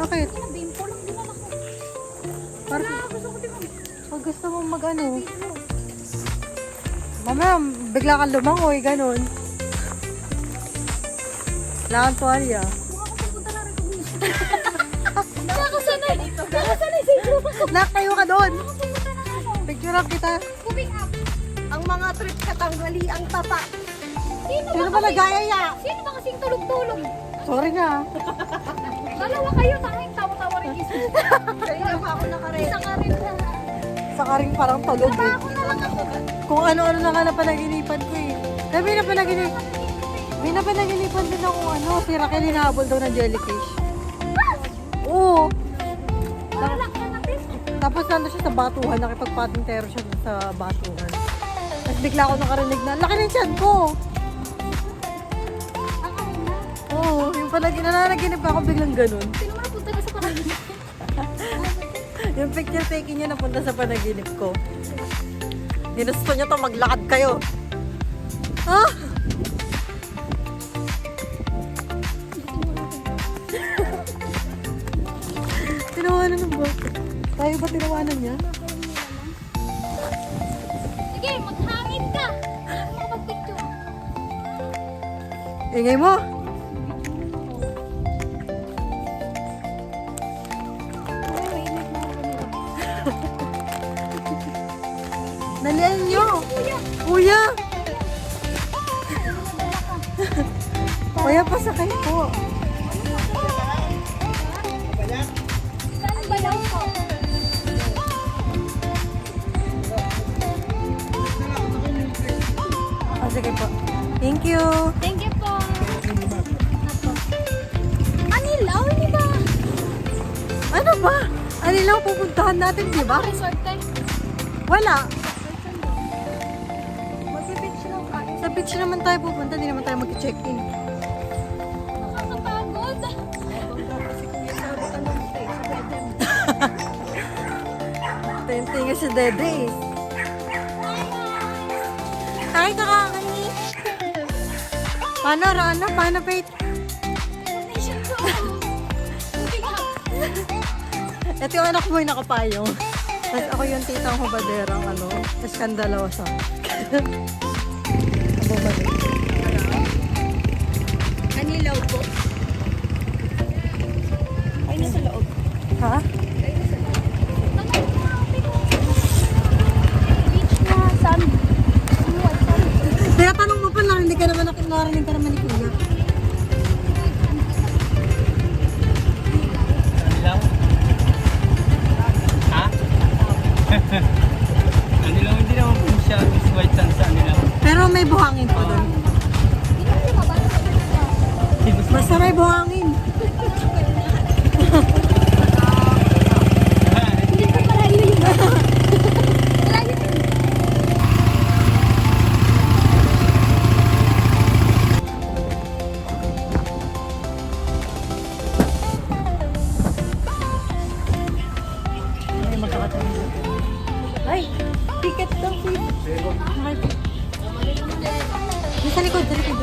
Bakit? Bimpo lang din ako. Parang, Gusto ko din mag... pag gusto mo mag-ano, mamaya, bigla kang lumangoy, ganun. Kailangan tuwalya. Mukha ko pupunta na rin kung Nakakasanay. Nakakasanay sa inyo. Nakatayo ka doon. Pupunta na ano. Picturean kita. Moving up. Ang mga trip katanggali ang tata. Sino ba nag-ayaya? Sino ba kasing tulog-tulog? Sorry na. Dalawa kayo, tanging tawa-tawa rin isa. Kaya pa ako nakaready. Isa ka rin na. Sa karing parang tulog eh. Ako na lang ako. Kung ano-ano na nga napanaginipan ko eh. Sabi na panaginipan. May napanaginipan din ako ano, si Raquel hinahabol daw ng jellyfish. Oo. Wala ka natin. Tapos nandun siya sa batuhan, nakipagpatintero siya dun sa batuhan. Tapos bigla ako nakarinig na, laki ng tiyan ko! Ang ano na. Oo, yung nananaginip ako biglang ganun. Sino man punta na sa panaginip? Yung picture taking niya napunta sa panaginip ko. Ginusto niya to, maglakad kayo. Ah! Tinawanan ng bakit? Tayo ba tinawanan niya? Sige, maghangin ka. Makapag-picture. Ingay mo! Nalian niyo! Kuya! Kuya, pasakay po. Saan ba daw po? Oh, sige po. Thank you! Thank you po. Anilaw, hindi ba? Ano ba? Ano lang pupuntahan natin, di ba? Resort tayo. Wala. Mag-beach lang tayo. Sa beach naman tayo pupunta, di naman tayo mag-check-in. Nakakapagod. Tinga si Dede eh. Ay, nakakani. Paano, Rana? Paano, Faith? Destination ko. Moving up. Ito yung anak mo yung nakapayong. Tapos ako yung titang hubaderang ano, eskandalosa. Abo ba rin? Anilaw po. Ay, nasa loob. Ha? Beach na sand. Tinatanong mo pa, narinig ka naman ni Kuya. Anilaw? Ha? Anilaw, hindi naman po siya Miss White Sands sa Anilaw. Pero may buhangin pa doon. Basta may buhangin. Hindi ko malayo yun. Malayo yun. Ay, magkakatayin. Ay, ticket daw, Faith. Ay, sa likod, sa likod.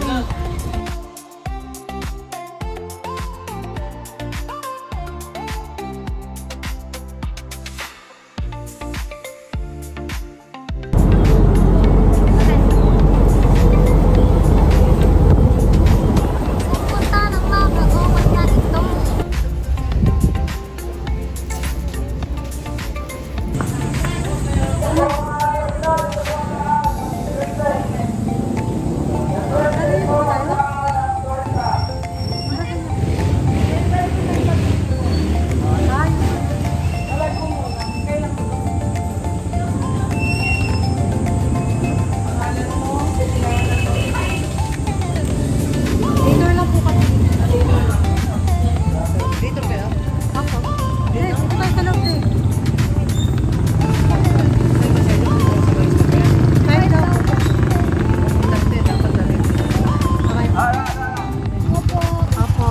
Pupunta ng mga kagawad na rito. Dinner lang po kami. Dito kayo? Ako? Eh, dito tayo sa loob eh. Tayo daw. Okay. Opo. Apo.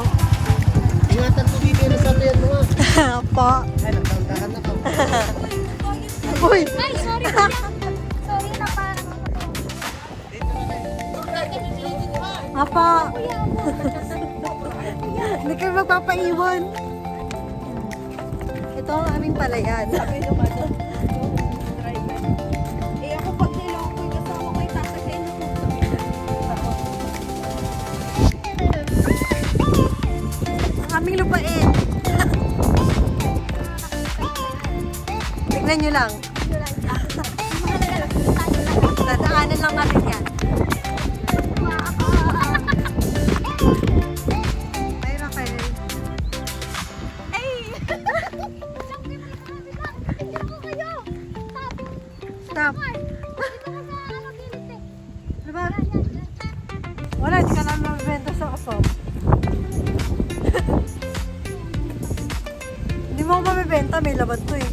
Ingatan po dito yung nasa liyan mo. Apo. Ay, nagtahan na to. Uy! Ay, sorry kuya. Sorry na parang ano to. Apo. Kuya, ako. Hindi kayo magpapaiwan. Ito ang aming palayan. Sabi naman, driver. Eh ako pag niloko ko yung kasama ko yung sasakyan na kung sabi na. Ang aming lupain. Tignan nyo lang. Dadaanan lang natin yan. Ay, Rafael. Stop. Diba? Wala, hindi ka naman mabibenta sa kasam. Hindi mo ako mabibenta, may laban to eh.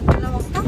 Pagdalawang ka.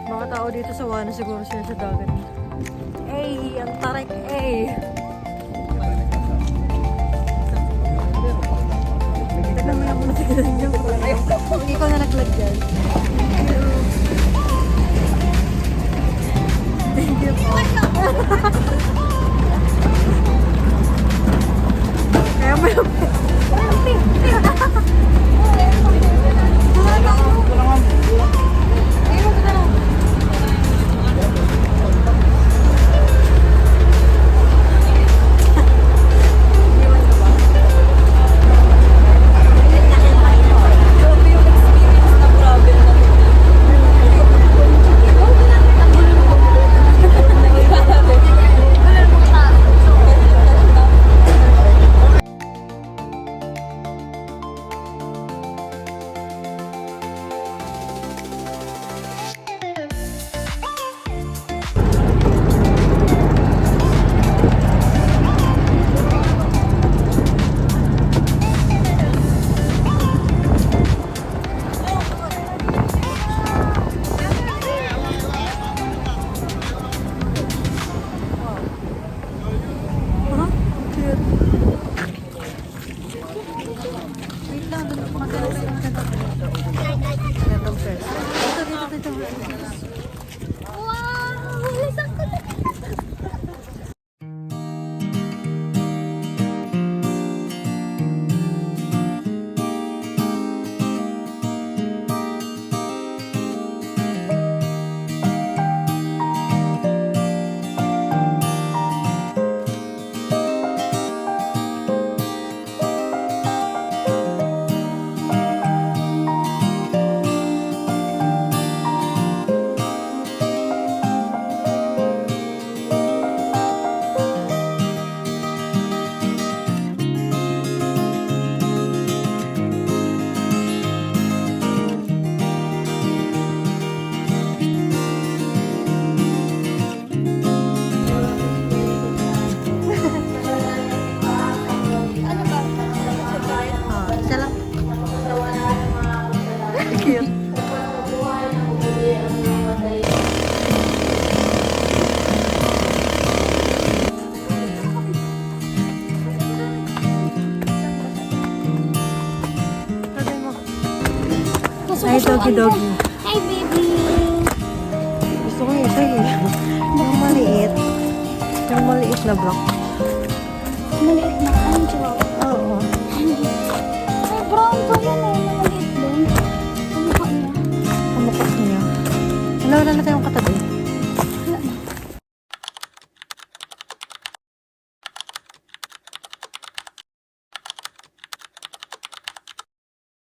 Mga tao dito sa Wano siguro sila sa dagat. Ay, ang tarik, ay. Teka mo lang muna sa ganun niyo. Hindi ko na naglag dyan. Thank you po. Kaya mo yung... Wait lang, magkano tayo ng ganito? Ganito first. Dito. Wow! Lasang ko na. Isa lang. Cute. Sabi mo. Ay, doggy. Hi, baby! Gusto ko yung isa eh. Yung maliit. Yung maliit na block. Maliit na kanjo. Oo. Ay, brown pa yan eh. Maliit din. Kamukha niya. Kamukha niya. Wala na tayo yung katabi.